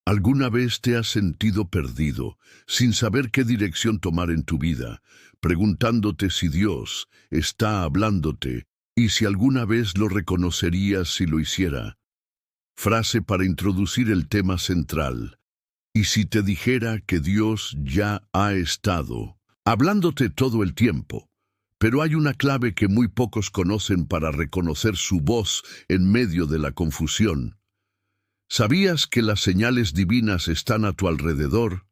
¿Alguna vez te has sentido perdido, sin saber qué dirección tomar en tu vida, preguntándote si Dios está hablándote y si alguna vez lo reconocerías si lo hiciera? Frase para introducir el tema central. ¿Y si te dijera que Dios ya ha estado hablándote todo el tiempo? Pero hay una clave que muy pocos conocen para reconocer su voz en medio de la confusión. ¿Sabías que las señales divinas están a tu alrededor,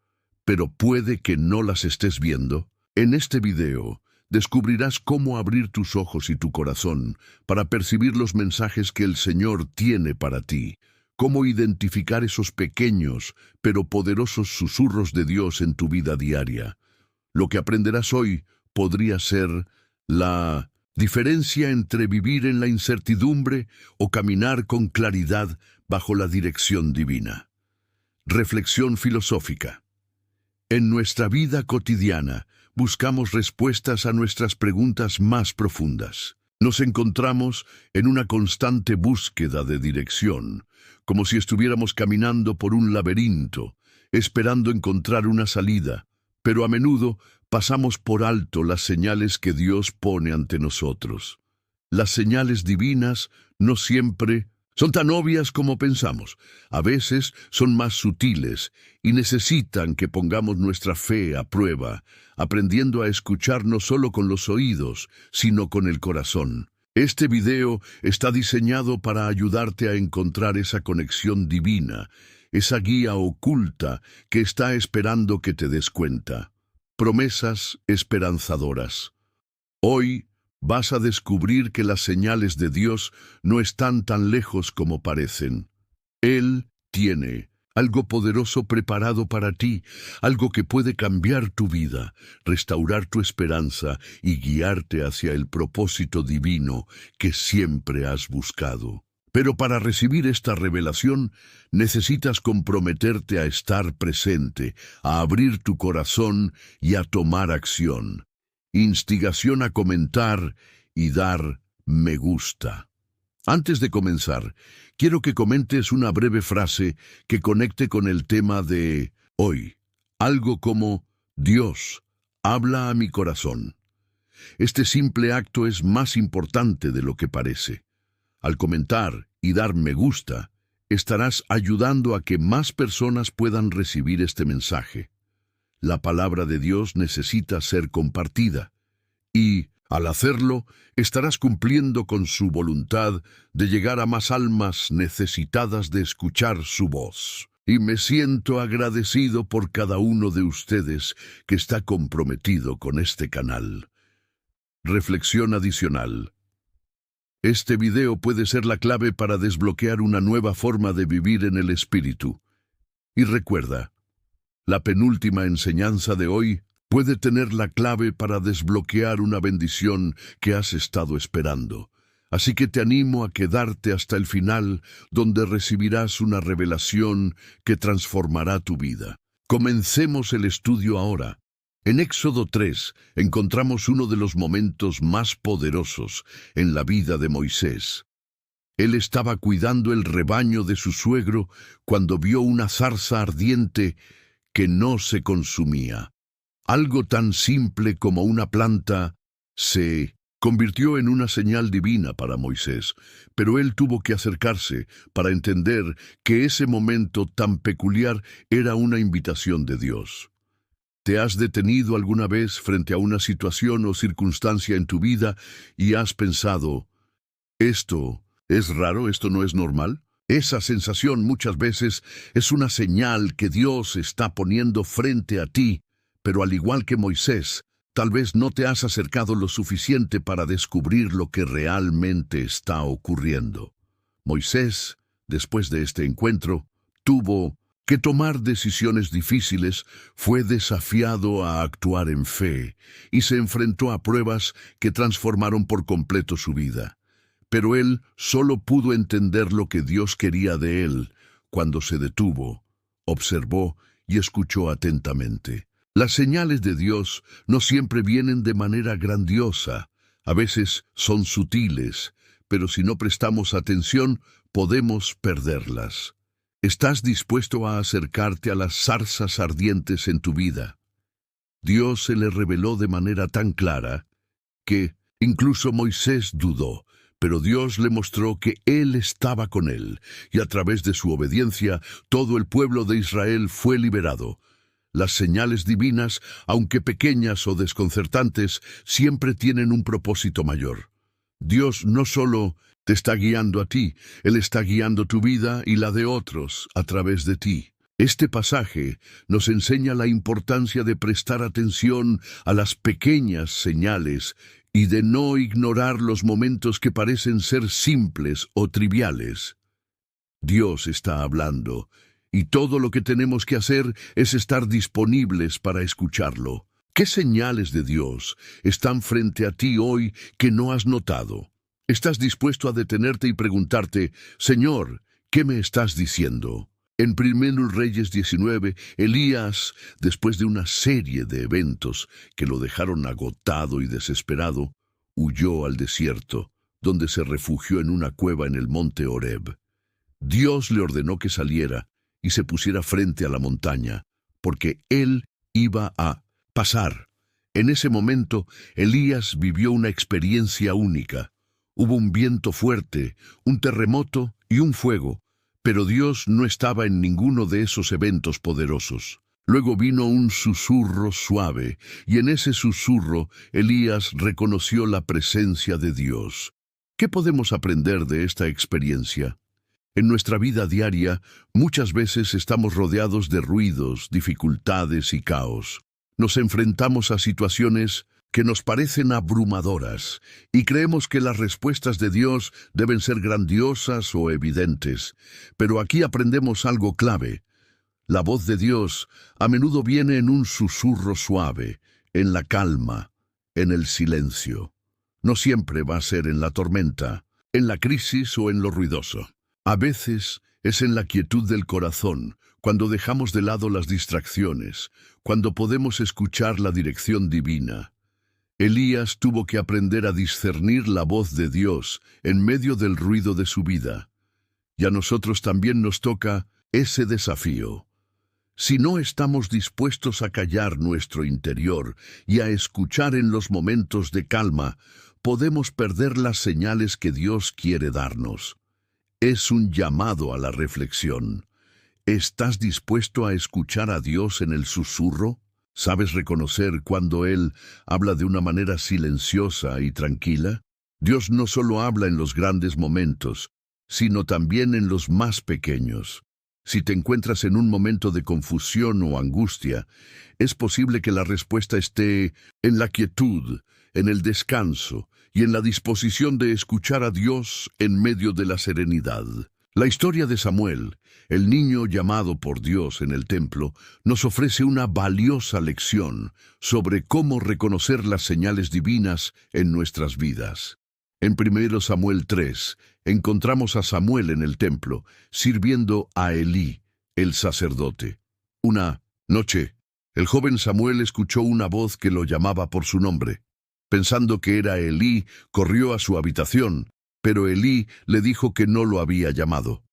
pero puede que no las estés viendo? En este video, descubrirás cómo abrir tus ojos y tu corazón para percibir los mensajes que el Señor tiene para ti, cómo identificar esos pequeños pero poderosos susurros de Dios en tu vida diaria. Lo que aprenderás hoy podría ser la diferencia entre vivir en la incertidumbre o caminar con claridad bajo la dirección divina. Reflexión filosófica. En nuestra vida cotidiana, buscamos respuestas a nuestras preguntas más profundas. Nos encontramos en una constante búsqueda de dirección, como si estuviéramos caminando por un laberinto, esperando encontrar una salida, pero a menudo pasamos por alto las señales que Dios pone ante nosotros. Las señales divinas no siempre son tan obvias como pensamos. A veces son más sutiles y necesitan que pongamos nuestra fe a prueba, aprendiendo a escuchar no solo con los oídos, sino con el corazón. Este video está diseñado para ayudarte a encontrar esa conexión divina, esa guía oculta que está esperando que te des cuenta. Promesas esperanzadoras. Hoy vas a descubrir que las señales de Dios no están tan lejos como parecen. Él tiene algo poderoso preparado para ti, algo que puede cambiar tu vida, restaurar tu esperanza y guiarte hacia el propósito divino que siempre has buscado. Pero para recibir esta revelación, necesitas comprometerte a estar presente, a abrir tu corazón y a tomar acción. Instigación a comentar y dar me gusta. Antes de comenzar, quiero que comentes una breve frase que conecte con el tema de hoy. Algo como: Dios, habla a mi corazón. Este simple acto es más importante de lo que parece. Al comentar y dar me gusta, estarás ayudando a que más personas puedan recibir este mensaje. La palabra de Dios necesita ser compartida y, al hacerlo, estarás cumpliendo con su voluntad de llegar a más almas necesitadas de escuchar su voz. Y me siento agradecido por cada uno de ustedes que está comprometido con este canal. Reflexión adicional. Este video puede ser la clave para desbloquear una nueva forma de vivir en el Espíritu. Y recuerda, la penúltima enseñanza de hoy puede tener la clave para desbloquear una bendición que has estado esperando. Así que te animo a quedarte hasta el final, donde recibirás una revelación que transformará tu vida. Comencemos el estudio ahora. En Éxodo 3 encontramos uno de los momentos más poderosos en la vida de Moisés. Él estaba cuidando el rebaño de su suegro cuando vio una zarza ardiente que no se consumía. Algo tan simple como una planta se convirtió en una señal divina para Moisés, pero él tuvo que acercarse para entender que ese momento tan peculiar era una invitación de Dios. ¿Te has detenido alguna vez frente a una situación o circunstancia en tu vida y has pensado: ¿esto es raro, esto no es normal? Esa sensación muchas veces es una señal que Dios está poniendo frente a ti, pero al igual que Moisés, tal vez no te has acercado lo suficiente para descubrir lo que realmente está ocurriendo. Moisés, después de este encuentro, tuvo que tomar decisiones difíciles, fue desafiado a actuar en fe y se enfrentó a pruebas que transformaron por completo su vida. Pero él solo pudo entender lo que Dios quería de él cuando se detuvo, observó y escuchó atentamente. Las señales de Dios no siempre vienen de manera grandiosa, a veces son sutiles, pero si no prestamos atención, podemos perderlas. ¿Estás dispuesto a acercarte a las zarzas ardientes en tu vida? Dios se le reveló de manera tan clara que incluso Moisés dudó, pero Dios le mostró que Él estaba con él, y a través de su obediencia todo el pueblo de Israel fue liberado. Las señales divinas, aunque pequeñas o desconcertantes, siempre tienen un propósito mayor. Dios no solo te está guiando a ti, Él está guiando tu vida y la de otros a través de ti. Este pasaje nos enseña la importancia de prestar atención a las pequeñas señales y de no ignorar los momentos que parecen ser simples o triviales. Dios está hablando, y todo lo que tenemos que hacer es estar disponibles para escucharlo. ¿Qué señales de Dios están frente a ti hoy que no has notado? ¿Estás dispuesto a detenerte y preguntarte, Señor, ¿qué me estás diciendo? En 1 Reyes 19, Elías, después de una serie de eventos que lo dejaron agotado y desesperado, huyó al desierto, donde se refugió en una cueva en el monte Horeb. Dios le ordenó que saliera y se pusiera frente a la montaña, porque él iba a pasar. En ese momento, Elías vivió una experiencia única. Hubo un viento fuerte, un terremoto y un fuego, pero Dios no estaba en ninguno de esos eventos poderosos. Luego vino un susurro suave, y en ese susurro Elías reconoció la presencia de Dios. ¿Qué podemos aprender de esta experiencia? En nuestra vida diaria, muchas veces estamos rodeados de ruidos, dificultades y caos. Nos enfrentamos a situaciones que nos parecen abrumadoras y creemos que las respuestas de Dios deben ser grandiosas o evidentes. Pero aquí aprendemos algo clave. La voz de Dios a menudo viene en un susurro suave, en la calma, en el silencio. No siempre va a ser en la tormenta, en la crisis o en lo ruidoso. A veces es en la quietud del corazón, cuando dejamos de lado las distracciones, cuando podemos escuchar la dirección divina. Elías tuvo que aprender a discernir la voz de Dios en medio del ruido de su vida. Y a nosotros también nos toca ese desafío. Si no estamos dispuestos a callar nuestro interior y a escuchar en los momentos de calma, podemos perder las señales que Dios quiere darnos. Es un llamado a la reflexión. ¿Estás dispuesto a escuchar a Dios en el susurro? ¿Sabes reconocer cuando Él habla de una manera silenciosa y tranquila? Dios no solo habla en los grandes momentos, sino también en los más pequeños. Si te encuentras en un momento de confusión o angustia, es posible que la respuesta esté en la quietud, en el descanso y en la disposición de escuchar a Dios en medio de la serenidad. La historia de Samuel, el niño llamado por Dios en el templo, nos ofrece una valiosa lección sobre cómo reconocer las señales divinas en nuestras vidas. En 1 Samuel 3, encontramos a Samuel en el templo, sirviendo a Elí, el sacerdote. Una noche, el joven Samuel escuchó una voz que lo llamaba por su nombre. Pensando que era Elí, corrió a su habitación, pero Elí le dijo que no lo había llamado.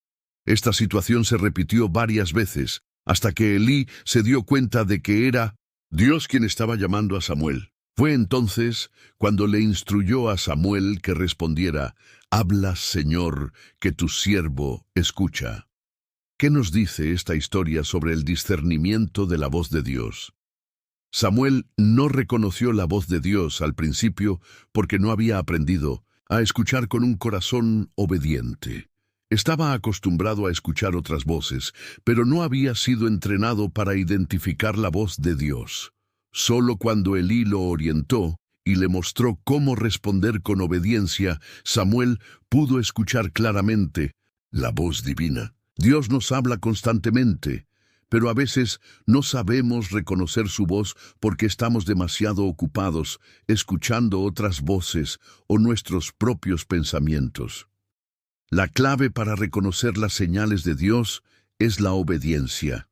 Esta situación se repitió varias veces, hasta que Elí se dio cuenta de que era Dios quien estaba llamando a Samuel. Fue entonces cuando le instruyó a Samuel que respondiera, «Habla, Señor, que tu siervo escucha». ¿Qué nos dice esta historia sobre el discernimiento de la voz de Dios? Samuel no reconoció la voz de Dios al principio porque no había aprendido a escuchar con un corazón obediente. Estaba acostumbrado a escuchar otras voces, pero no había sido entrenado para identificar la voz de Dios. Solo cuando Elí lo orientó y le mostró cómo responder con obediencia, Samuel pudo escuchar claramente la voz divina. Dios nos habla constantemente, pero a veces no sabemos reconocer su voz porque estamos demasiado ocupados escuchando otras voces o nuestros propios pensamientos. La clave para reconocer las señales de Dios es la obediencia.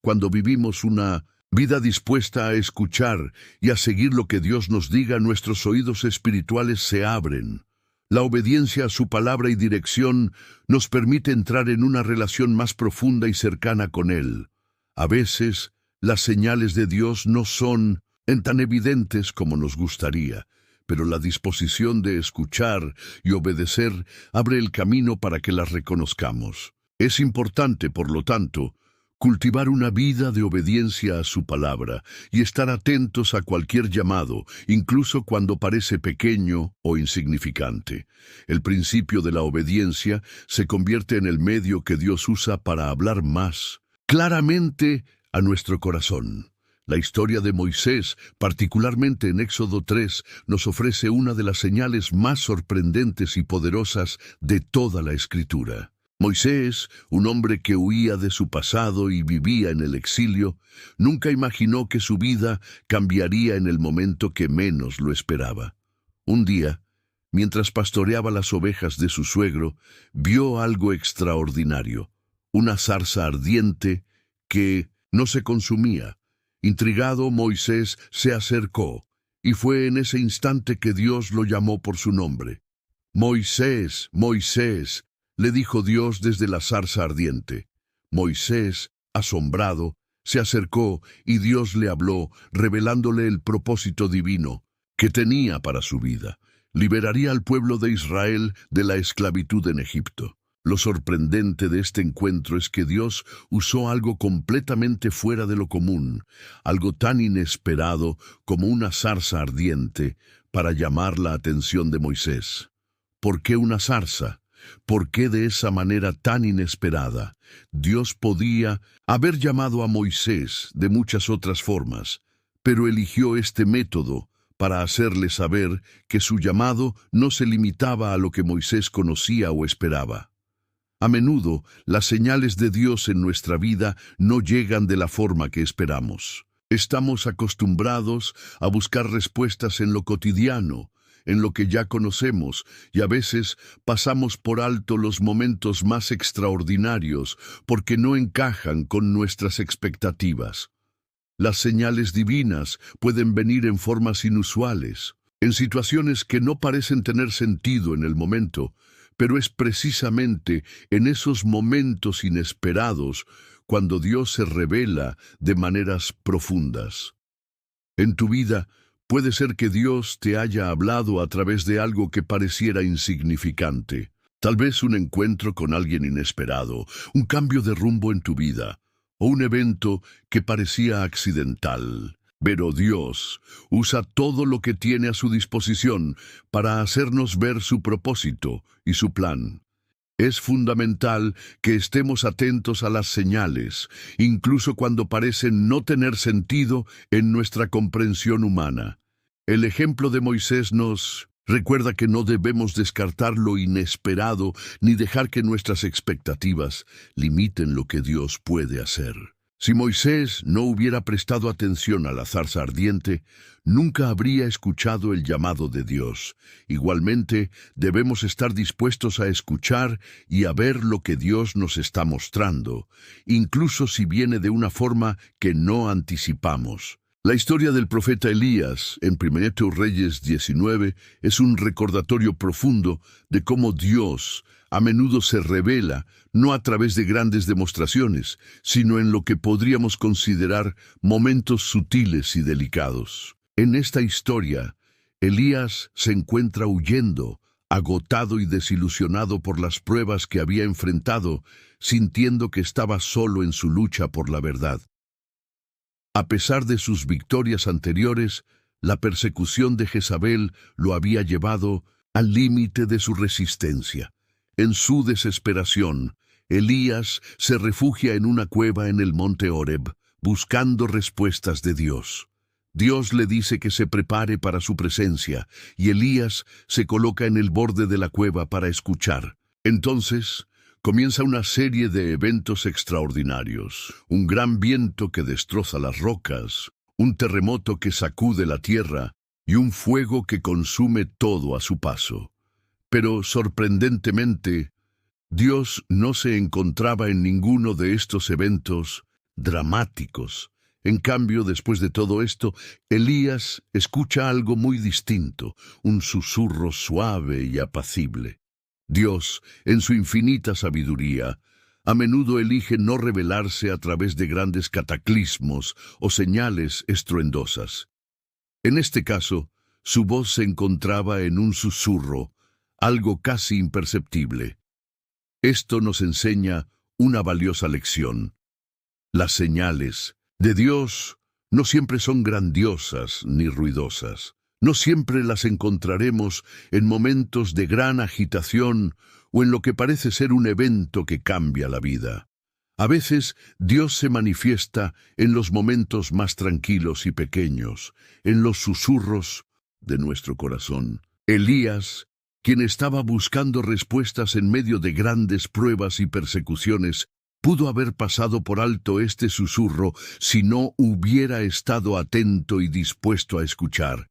Cuando vivimos una vida dispuesta a escuchar y a seguir lo que Dios nos diga, nuestros oídos espirituales se abren. La obediencia a su palabra y dirección nos permite entrar en una relación más profunda y cercana con Él. A veces, las señales de Dios no son tan evidentes como nos gustaría, pero la disposición de escuchar y obedecer abre el camino para que las reconozcamos. Es importante, por lo tanto, cultivar una vida de obediencia a su palabra y estar atentos a cualquier llamado, incluso cuando parece pequeño o insignificante. El principio de la obediencia se convierte en el medio que Dios usa para hablar más claramente a nuestro corazón. La historia de Moisés, particularmente en Éxodo 3, nos ofrece una de las señales más sorprendentes y poderosas de toda la Escritura. Moisés, un hombre que huía de su pasado y vivía en el exilio, nunca imaginó que su vida cambiaría en el momento que menos lo esperaba. Un día, mientras pastoreaba las ovejas de su suegro, vio algo extraordinario, una zarza ardiente que no se consumía. Intrigado, Moisés se acercó, y fue en ese instante que Dios lo llamó por su nombre. «Moisés, Moisés», le dijo Dios desde la zarza ardiente. Moisés, asombrado, se acercó y Dios le habló, revelándole el propósito divino que tenía para su vida. Liberaría al pueblo de Israel de la esclavitud en Egipto. Lo sorprendente de este encuentro es que Dios usó algo completamente fuera de lo común, algo tan inesperado como una zarza ardiente, para llamar la atención de Moisés. ¿Por qué una zarza? ¿Por qué de esa manera tan inesperada? Dios podía haber llamado a Moisés de muchas otras formas, pero eligió este método para hacerle saber que su llamado no se limitaba a lo que Moisés conocía o esperaba. A menudo, las señales de Dios en nuestra vida no llegan de la forma que esperamos. Estamos acostumbrados a buscar respuestas en lo cotidiano, en lo que ya conocemos, y a veces pasamos por alto los momentos más extraordinarios porque no encajan con nuestras expectativas. Las señales divinas pueden venir en formas inusuales, en situaciones que no parecen tener sentido en el momento, pero es precisamente en esos momentos inesperados cuando Dios se revela de maneras profundas. En tu vida, puede ser que Dios te haya hablado a través de algo que pareciera insignificante. Tal vez un encuentro con alguien inesperado, un cambio de rumbo en tu vida, o un evento que parecía accidental. Pero Dios usa todo lo que tiene a su disposición para hacernos ver su propósito y su plan. Es fundamental que estemos atentos a las señales, incluso cuando parecen no tener sentido en nuestra comprensión humana. El ejemplo de Moisés nos recuerda que no debemos descartar lo inesperado ni dejar que nuestras expectativas limiten lo que Dios puede hacer. Si Moisés no hubiera prestado atención a la zarza ardiente, nunca habría escuchado el llamado de Dios. Igualmente, debemos estar dispuestos a escuchar y a ver lo que Dios nos está mostrando, incluso si viene de una forma que no anticipamos. La historia del profeta Elías, en 1 Reyes 19, es un recordatorio profundo de cómo Dios a menudo se revela, no a través de grandes demostraciones, sino en lo que podríamos considerar momentos sutiles y delicados. En esta historia, Elías se encuentra huyendo, agotado y desilusionado por las pruebas que había enfrentado, sintiendo que estaba solo en su lucha por la verdad. A pesar de sus victorias anteriores, la persecución de Jezabel lo había llevado al límite de su resistencia. En su desesperación, Elías se refugia en una cueva en el monte Horeb, buscando respuestas de Dios. Dios le dice que se prepare para su presencia, y Elías se coloca en el borde de la cueva para escuchar. Entonces, comienza una serie de eventos extraordinarios. Un gran viento que destroza las rocas, un terremoto que sacude la tierra, y un fuego que consume todo a su paso. Pero, sorprendentemente, Dios no se encontraba en ninguno de estos eventos dramáticos. En cambio, después de todo esto, Elías escucha algo muy distinto, un susurro suave y apacible. Dios, en su infinita sabiduría, a menudo elige no revelarse a través de grandes cataclismos o señales estruendosas. En este caso, su voz se encontraba en un susurro, algo casi imperceptible. Esto nos enseña una valiosa lección. Las señales de Dios no siempre son grandiosas ni ruidosas. No siempre las encontraremos en momentos de gran agitación o en lo que parece ser un evento que cambia la vida. A veces Dios se manifiesta en los momentos más tranquilos y pequeños, en los susurros de nuestro corazón. Elías, quien estaba buscando respuestas en medio de grandes pruebas y persecuciones, pudo haber pasado por alto este susurro si no hubiera estado atento y dispuesto a escuchar.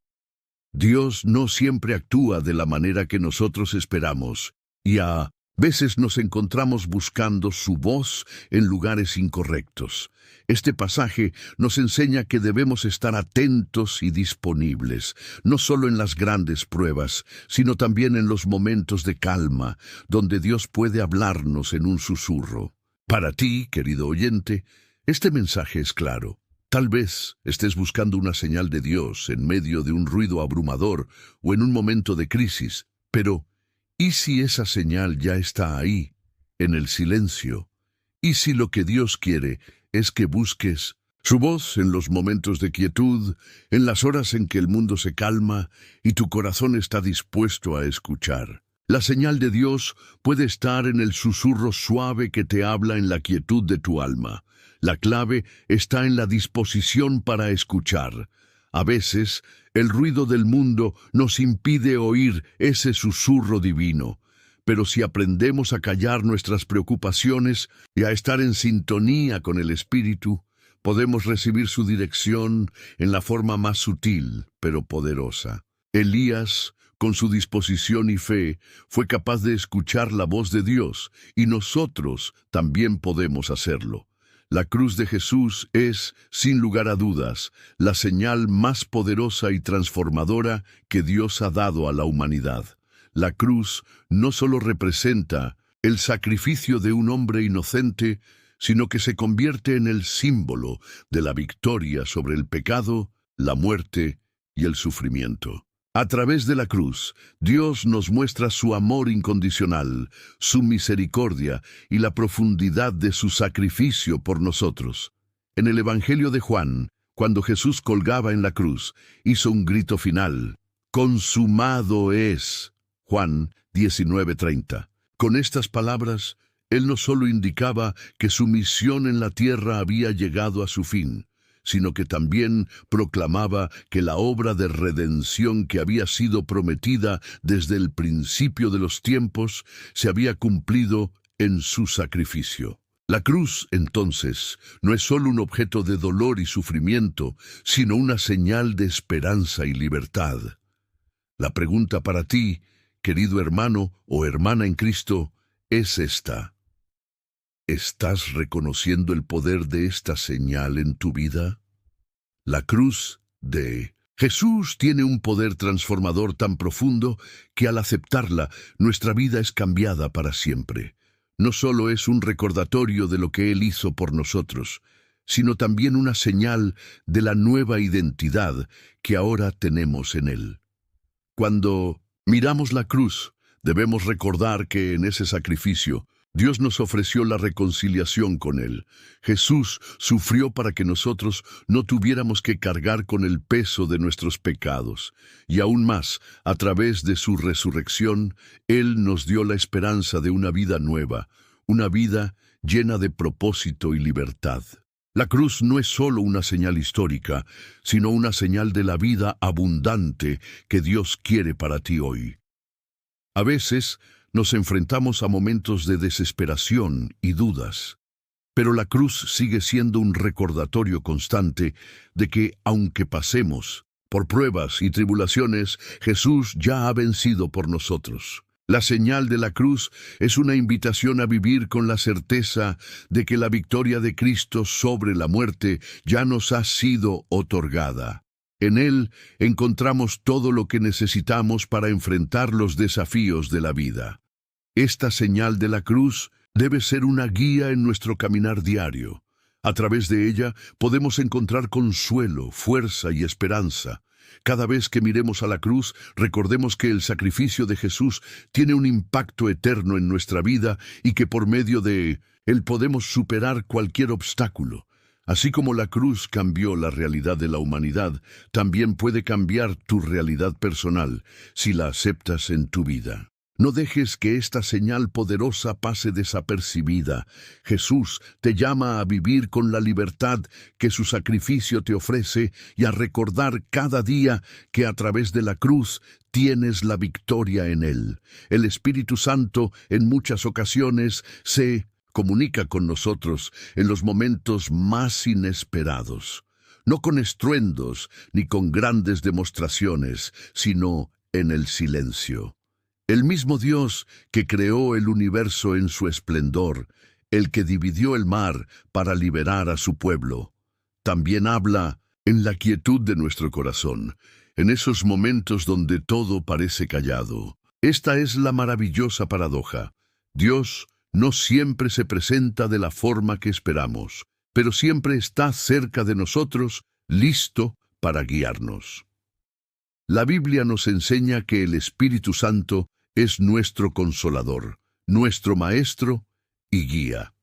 Dios no siempre actúa de la manera que nosotros esperamos, y a veces nos encontramos buscando su voz en lugares incorrectos. Este pasaje nos enseña que debemos estar atentos y disponibles, no solo en las grandes pruebas, sino también en los momentos de calma, donde Dios puede hablarnos en un susurro. Para ti, querido oyente, este mensaje es claro. Tal vez estés buscando una señal de Dios en medio de un ruido abrumador o en un momento de crisis, pero ¿y si esa señal ya está ahí, en el silencio? ¿Y si lo que Dios quiere es que busques su voz en los momentos de quietud, en las horas en que el mundo se calma y tu corazón está dispuesto a escuchar? La señal de Dios puede estar en el susurro suave que te habla en la quietud de tu alma. La clave está en la disposición para escuchar. A veces, el ruido del mundo nos impide oír ese susurro divino. Pero si aprendemos a callar nuestras preocupaciones y a estar en sintonía con el Espíritu, podemos recibir su dirección en la forma más sutil, pero poderosa. Elías, con su disposición y fe, fue capaz de escuchar la voz de Dios, y nosotros también podemos hacerlo. La cruz de Jesús es, sin lugar a dudas, la señal más poderosa y transformadora que Dios ha dado a la humanidad. La cruz no solo representa el sacrificio de un hombre inocente, sino que se convierte en el símbolo de la victoria sobre el pecado, la muerte y el sufrimiento. A través de la cruz, Dios nos muestra su amor incondicional, su misericordia y la profundidad de su sacrificio por nosotros. En el Evangelio de Juan, cuando Jesús colgaba en la cruz, hizo un grito final: «Consumado es». Juan 19:30. Con estas palabras, Él no solo indicaba que su misión en la tierra había llegado a su fin, sino que también proclamaba que la obra de redención que había sido prometida desde el principio de los tiempos se había cumplido en su sacrificio. La cruz, entonces, no es solo un objeto de dolor y sufrimiento, sino una señal de esperanza y libertad. La pregunta para ti, querido hermano o hermana en Cristo, es esta: ¿estás reconociendo el poder de esta señal en tu vida? La cruz de Jesús tiene un poder transformador tan profundo que al aceptarla, nuestra vida es cambiada para siempre. No solo es un recordatorio de lo que Él hizo por nosotros, sino también una señal de la nueva identidad que ahora tenemos en Él. Cuando miramos la cruz, debemos recordar que en ese sacrificio, Dios nos ofreció la reconciliación con Él. Jesús sufrió para que nosotros no tuviéramos que cargar con el peso de nuestros pecados. Y aún más, a través de su resurrección, Él nos dio la esperanza de una vida nueva, una vida llena de propósito y libertad. La cruz no es solo una señal histórica, sino una señal de la vida abundante que Dios quiere para ti hoy. A veces, nos enfrentamos a momentos de desesperación y dudas, pero la cruz sigue siendo un recordatorio constante de que, aunque pasemos por pruebas y tribulaciones, Jesús ya ha vencido por nosotros. La señal de la cruz es una invitación a vivir con la certeza de que la victoria de Cristo sobre la muerte ya nos ha sido otorgada. En Él encontramos todo lo que necesitamos para enfrentar los desafíos de la vida. Esta señal de la cruz debe ser una guía en nuestro caminar diario. A través de ella podemos encontrar consuelo, fuerza y esperanza. Cada vez que miremos a la cruz, recordemos que el sacrificio de Jesús tiene un impacto eterno en nuestra vida y que por medio de él podemos superar cualquier obstáculo. Así como la cruz cambió la realidad de la humanidad, también puede cambiar tu realidad personal si la aceptas en tu vida. No dejes que esta señal poderosa pase desapercibida. Jesús te llama a vivir con la libertad que su sacrificio te ofrece y a recordar cada día que a través de la cruz tienes la victoria en Él. El Espíritu Santo en muchas ocasiones se comunica con nosotros en los momentos más inesperados. No con estruendos ni con grandes demostraciones, sino en el silencio. El mismo Dios que creó el universo en su esplendor, el que dividió el mar para liberar a su pueblo, también habla en la quietud de nuestro corazón, en esos momentos donde todo parece callado. Esta es la maravillosa paradoja. Dios no siempre se presenta de la forma que esperamos, pero siempre está cerca de nosotros, listo para guiarnos. La Biblia nos enseña que el Espíritu Santo es nuestro consolador, nuestro maestro y guía.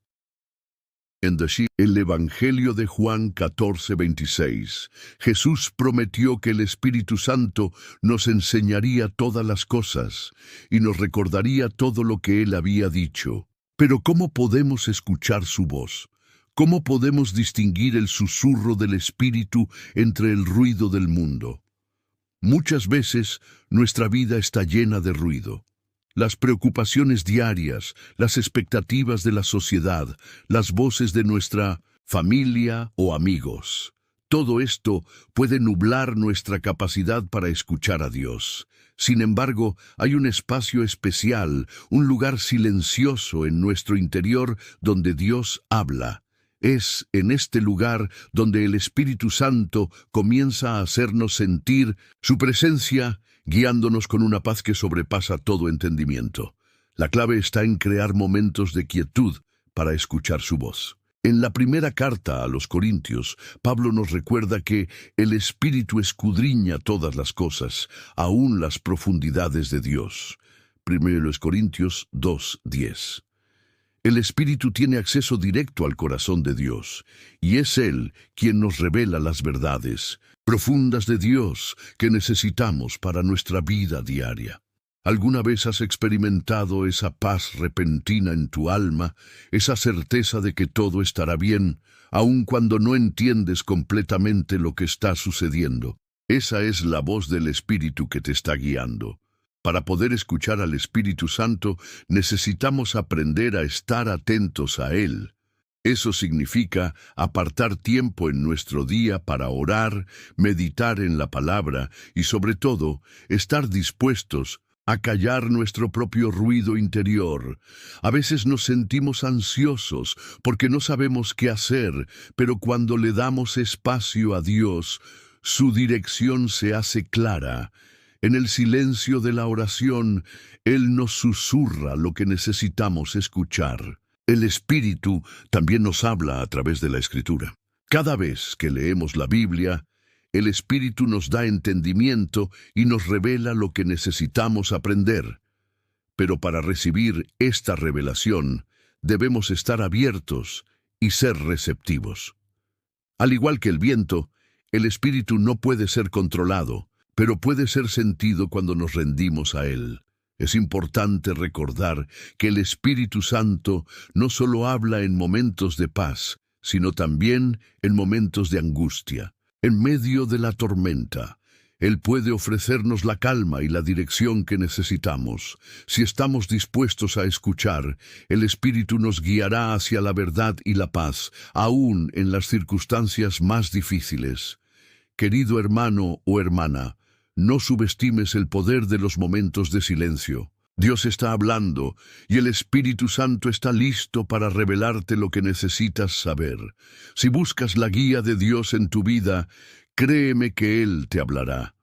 En el Evangelio de Juan 14:26, Jesús prometió que el Espíritu Santo nos enseñaría todas las cosas y nos recordaría todo lo que Él había dicho. Pero ¿cómo podemos escuchar su voz? ¿Cómo podemos distinguir el susurro del Espíritu entre el ruido del mundo? Muchas veces nuestra vida está llena de ruido. Las preocupaciones diarias, las expectativas de la sociedad, las voces de nuestra familia o amigos. Todo esto puede nublar nuestra capacidad para escuchar a Dios. Sin embargo, hay un espacio especial, un lugar silencioso en nuestro interior donde Dios habla. Es en este lugar donde el Espíritu Santo comienza a hacernos sentir su presencia, guiándonos con una paz que sobrepasa todo entendimiento. La clave está en crear momentos de quietud para escuchar su voz. En la primera carta a los Corintios, Pablo nos recuerda que el Espíritu escudriña todas las cosas, aún las profundidades de Dios. 1 Corintios 2:10. El Espíritu tiene acceso directo al corazón de Dios, y es Él quien nos revela las verdades profundas de Dios que necesitamos para nuestra vida diaria. ¿Alguna vez has experimentado esa paz repentina en tu alma, esa certeza de que todo estará bien, aun cuando no entiendes completamente lo que está sucediendo? Esa es la voz del Espíritu que te está guiando. Para poder escuchar al Espíritu Santo, necesitamos aprender a estar atentos a Él. Eso significa apartar tiempo en nuestro día para orar, meditar en la palabra y, sobre todo, estar dispuestos a callar nuestro propio ruido interior. A veces nos sentimos ansiosos porque no sabemos qué hacer, pero cuando le damos espacio a Dios, su dirección se hace clara. En el silencio de la oración, Él nos susurra lo que necesitamos escuchar. El Espíritu también nos habla a través de la Escritura. Cada vez que leemos la Biblia, el Espíritu nos da entendimiento y nos revela lo que necesitamos aprender. Pero para recibir esta revelación, debemos estar abiertos y ser receptivos. Al igual que el viento, el Espíritu no puede ser controlado, pero puede ser sentido cuando nos rendimos a Él. Es importante recordar que el Espíritu Santo no solo habla en momentos de paz, sino también en momentos de angustia. En medio de la tormenta, Él puede ofrecernos la calma y la dirección que necesitamos. Si estamos dispuestos a escuchar, el Espíritu nos guiará hacia la verdad y la paz, aún en las circunstancias más difíciles. Querido hermano o hermana, no subestimes el poder de los momentos de silencio. Dios está hablando y el Espíritu Santo está listo para revelarte lo que necesitas saber. Si buscas la guía de Dios en tu vida, créeme que Él te hablará.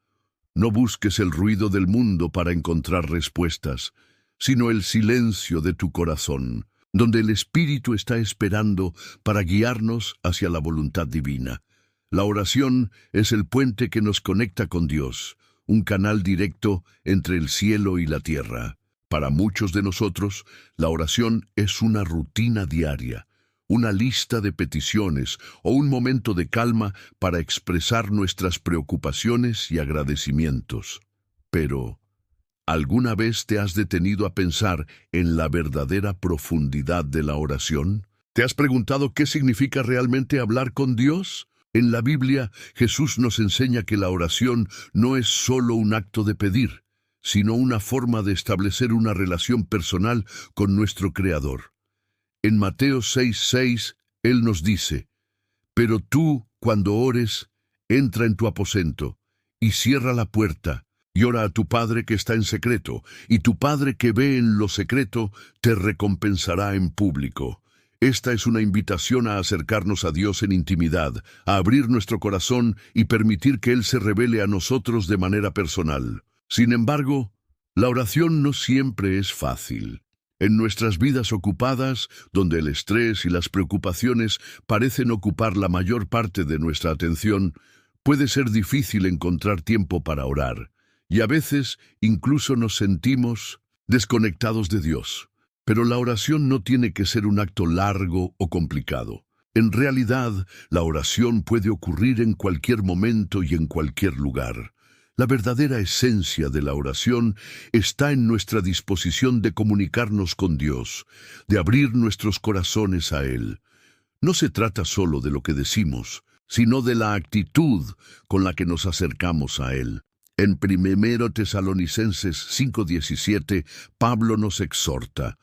No busques el ruido del mundo para encontrar respuestas, sino el silencio de tu corazón, donde el Espíritu está esperando para guiarnos hacia la voluntad divina. La oración es el puente que nos conecta con Dios, un canal directo entre el cielo y la tierra. Para muchos de nosotros, la oración es una rutina diaria, una lista de peticiones o un momento de calma para expresar nuestras preocupaciones y agradecimientos. Pero, ¿alguna vez te has detenido a pensar en la verdadera profundidad de la oración? ¿Te has preguntado qué significa realmente hablar con Dios? En la Biblia, Jesús nos enseña que la oración no es solo un acto de pedir, sino una forma de establecer una relación personal con nuestro Creador. En Mateo 6:6, Él nos dice: «Pero tú, cuando ores, entra en tu aposento y cierra la puerta, y ora a tu Padre que está en secreto, y tu Padre que ve en lo secreto te recompensará en público». Esta es una invitación a acercarnos a Dios en intimidad, a abrir nuestro corazón y permitir que Él se revele a nosotros de manera personal. Sin embargo, la oración no siempre es fácil. En nuestras vidas ocupadas, donde el estrés y las preocupaciones parecen ocupar la mayor parte de nuestra atención, puede ser difícil encontrar tiempo para orar, y a veces incluso nos sentimos desconectados de Dios. Pero la oración no tiene que ser un acto largo o complicado. En realidad, la oración puede ocurrir en cualquier momento y en cualquier lugar. La verdadera esencia de la oración está en nuestra disposición de comunicarnos con Dios, de abrir nuestros corazones a Él. No se trata solo de lo que decimos, sino de la actitud con la que nos acercamos a Él. En 1 Tesalonicenses 5:17, Pablo nos exhorta: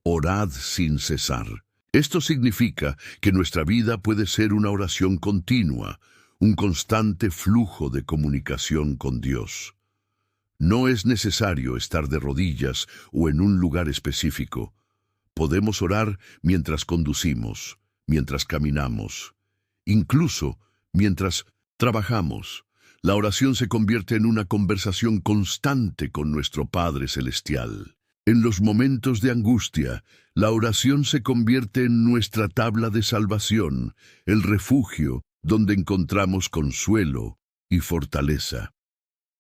«Orad sin cesar». Esto significa que nuestra vida puede ser una oración continua, un constante flujo de comunicación con Dios. No es necesario estar de rodillas o en un lugar específico. Podemos orar mientras conducimos, mientras caminamos, incluso mientras trabajamos. La oración se convierte en una conversación constante con nuestro Padre Celestial. En los momentos de angustia, la oración se convierte en nuestra tabla de salvación, el refugio donde encontramos consuelo y fortaleza.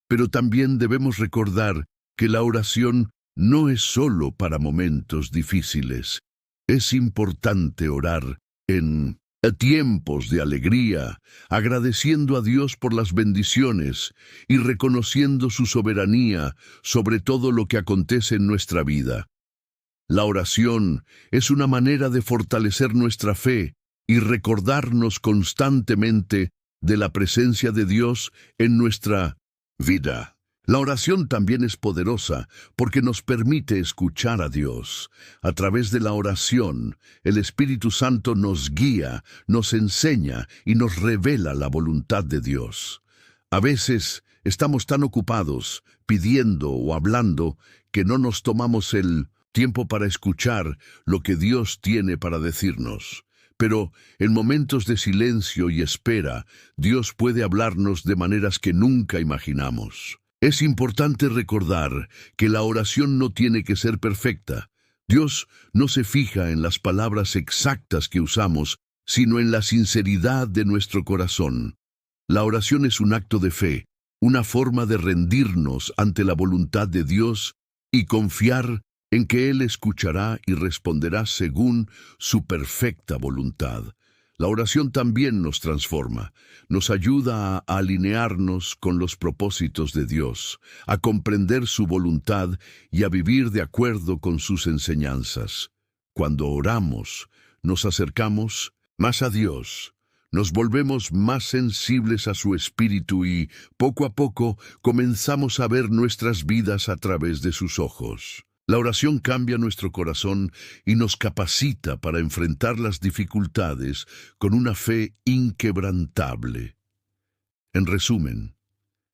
Pero también debemos recordar que la oración no es solo para momentos difíciles. Es importante orar en tiempos de alegría, agradeciendo a Dios por las bendiciones y reconociendo su soberanía sobre todo lo que acontece en nuestra vida. La oración es una manera de fortalecer nuestra fe y recordarnos constantemente de la presencia de Dios en nuestra vida. La oración también es poderosa porque nos permite escuchar a Dios. A través de la oración, el Espíritu Santo nos guía, nos enseña y nos revela la voluntad de Dios. A veces estamos tan ocupados, pidiendo o hablando, que no nos tomamos el tiempo para escuchar lo que Dios tiene para decirnos. Pero en momentos de silencio y espera, Dios puede hablarnos de maneras que nunca imaginamos. Es importante recordar que la oración no tiene que ser perfecta. Dios no se fija en las palabras exactas que usamos, sino en la sinceridad de nuestro corazón. La oración es un acto de fe, una forma de rendirnos ante la voluntad de Dios y confiar en que Él escuchará y responderá según su perfecta voluntad. La oración también nos transforma, nos ayuda a alinearnos con los propósitos de Dios, a comprender su voluntad y a vivir de acuerdo con sus enseñanzas. Cuando oramos, nos acercamos más a Dios, nos volvemos más sensibles a su espíritu y, poco a poco, comenzamos a ver nuestras vidas a través de sus ojos. La oración cambia nuestro corazón y nos capacita para enfrentar las dificultades con una fe inquebrantable. En resumen,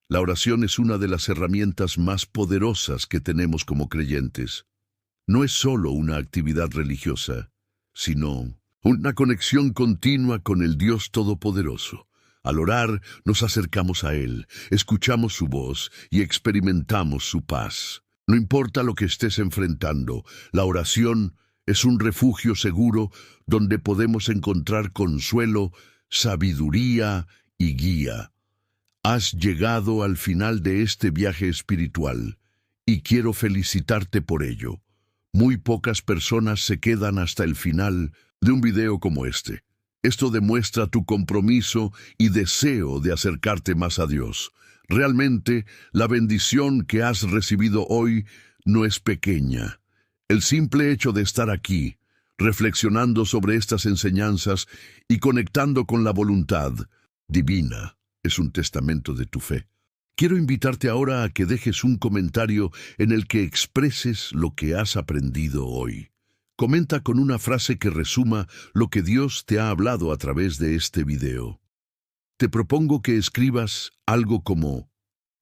La oración es una de las herramientas más poderosas que tenemos como creyentes. No es solo una actividad religiosa, sino una conexión continua con el Dios Todopoderoso. Al orar, nos acercamos a Él, escuchamos su voz y experimentamos su paz. No importa lo que estés enfrentando, la oración es un refugio seguro donde podemos encontrar consuelo, sabiduría y guía. Has llegado al final de este viaje espiritual y quiero felicitarte por ello. Muy pocas personas se quedan hasta el final de un video como este. Esto demuestra tu compromiso y deseo de acercarte más a Dios. Realmente, la bendición que has recibido hoy no es pequeña. El simple hecho de estar aquí, reflexionando sobre estas enseñanzas y conectando con la voluntad divina, es un testamento de tu fe. Quiero invitarte ahora a que dejes un comentario en el que expreses lo que has aprendido hoy. Comenta con una frase que resuma lo que Dios te ha hablado a través de este video. Te propongo que escribas algo como: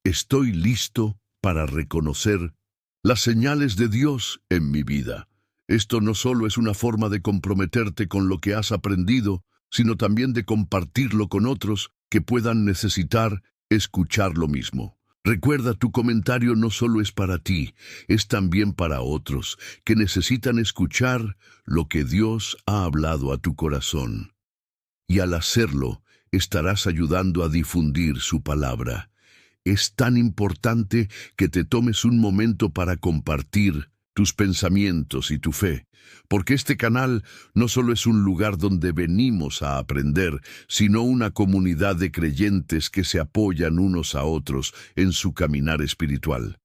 estoy listo para reconocer las señales de Dios en mi vida. Esto no solo es una forma de comprometerte con lo que has aprendido, sino también de compartirlo con otros que puedan necesitar escuchar lo mismo. Recuerda, tu comentario no solo es para ti, es también para otros que necesitan escuchar lo que Dios ha hablado a tu corazón. Y al hacerlo, estarás ayudando a difundir su palabra. Es tan importante que te tomes un momento para compartir tus pensamientos y tu fe, porque este canal no solo es un lugar donde venimos a aprender, sino una comunidad de creyentes que se apoyan unos a otros en su caminar espiritual.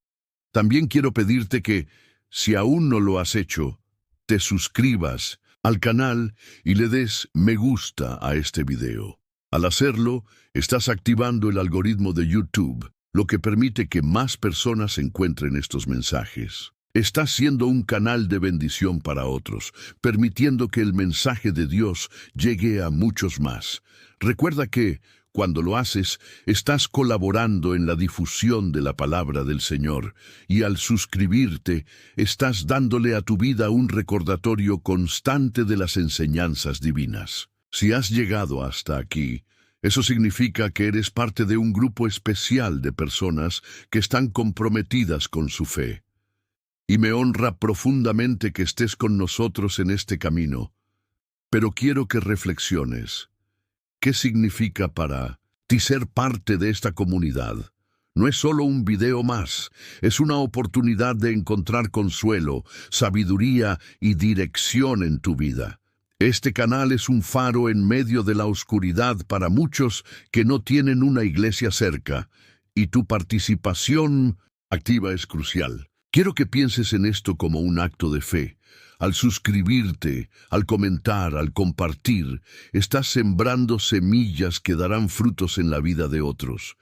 También quiero pedirte que, si aún no lo has hecho, te suscribas al canal y le des me gusta a este video. Al hacerlo, estás activando el algoritmo de YouTube, lo que permite que más personas encuentren estos mensajes. Estás siendo un canal de bendición para otros, permitiendo que el mensaje de Dios llegue a muchos más. Recuerda que, cuando lo haces, estás colaborando en la difusión de la palabra del Señor, y al suscribirte, estás dándole a tu vida un recordatorio constante de las enseñanzas divinas. Si has llegado hasta aquí, eso significa que eres parte de un grupo especial de personas que están comprometidas con su fe. Y me honra profundamente que estés con nosotros en este camino. Pero quiero que reflexiones. ¿Qué significa para ti ser parte de esta comunidad? No es solo un video más, es una oportunidad de encontrar consuelo, sabiduría y dirección en tu vida. Este canal es un faro en medio de la oscuridad para muchos que no tienen una iglesia cerca, y tu participación activa es crucial. Quiero que pienses en esto como un acto de fe. Al suscribirte, al comentar, al compartir, estás sembrando semillas que darán frutos en la vida de otros.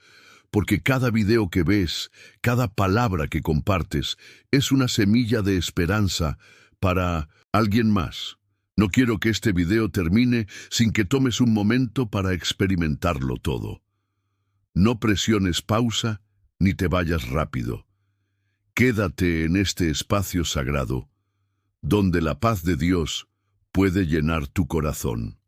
Porque cada video que ves, cada palabra que compartes, es una semilla de esperanza para alguien más. No quiero que este video termine sin que tomes un momento para experimentarlo todo. No presiones pausa ni te vayas rápido. Quédate en este espacio sagrado, donde la paz de Dios puede llenar tu corazón.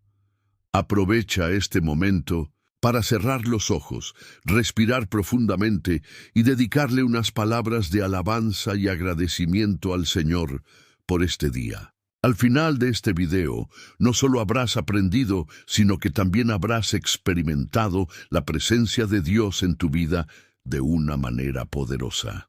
Aprovecha este momento para cerrar los ojos, respirar profundamente y dedicarle unas palabras de alabanza y agradecimiento al Señor por este día. Al final de este video, no solo habrás aprendido, sino que también habrás experimentado la presencia de Dios en tu vida de una manera poderosa.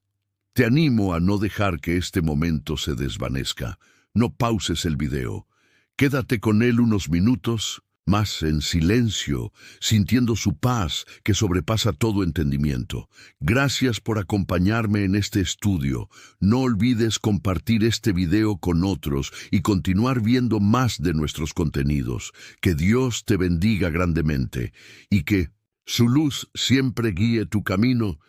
Te animo a no dejar que este momento se desvanezca. No pauses el video. Quédate con él unos minutos más en silencio, sintiendo su paz que sobrepasa todo entendimiento. Gracias por acompañarme en este estudio. No olvides compartir este video con otros y continuar viendo más de nuestros contenidos. Que Dios te bendiga grandemente y que su luz siempre guíe tu camino.